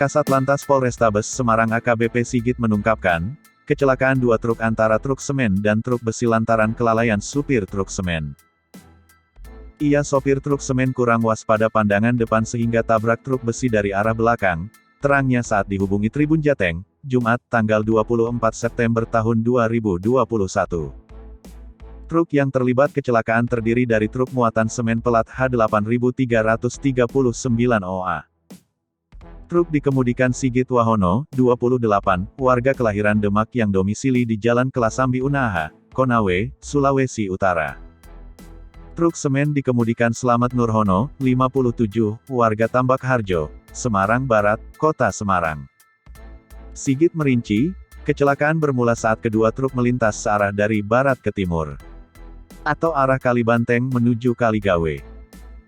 Kasat Lantas Polrestabes Semarang AKBP Sigit mengungkapkan, kecelakaan dua truk antara truk semen dan truk besi lantaran kelalaian supir truk semen. Sopir truk semen kurang waspada pandangan depan sehingga tabrak truk besi dari arah belakang, terangnya saat dihubungi Tribun Jateng, Jumat, tanggal 24 September tahun 2021. Truk yang terlibat kecelakaan terdiri dari truk muatan semen pelat H8339 OA. Truk dikemudikan Sigit Wahono, 28, warga kelahiran Demak yang domisili di Jalan Kelasambi Unaha, Konawe, Sulawesi Utara. Truk semen dikemudikan Slamet Nurhono, 57, warga Tambak Harjo, Semarang Barat, Kota Semarang. Sigit merinci, kecelakaan bermula saat kedua truk melintas searah dari barat ke timur, atau arah Kalibanteng menuju Kaligawe.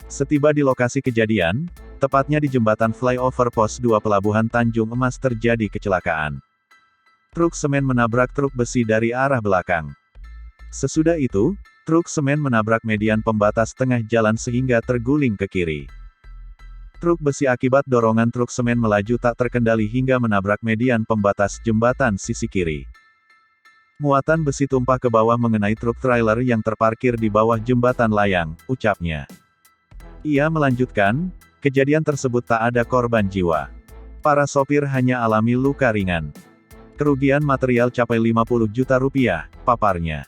Setiba di lokasi kejadian, tepatnya di jembatan flyover Pos 2 Pelabuhan Tanjung Emas terjadi kecelakaan. Truk semen menabrak truk besi dari arah belakang. Sesudah itu, truk semen menabrak median pembatas tengah jalan sehingga terguling ke kiri. Truk besi akibat dorongan truk semen melaju tak terkendali hingga menabrak median pembatas jembatan sisi kiri. Muatan besi tumpah ke bawah mengenai truk trailer yang terparkir di bawah jembatan layang, ucapnya. Ia melanjutkan, kejadian tersebut tak ada korban jiwa. Para sopir hanya alami luka ringan. Kerugian material capai 50 juta rupiah, paparnya.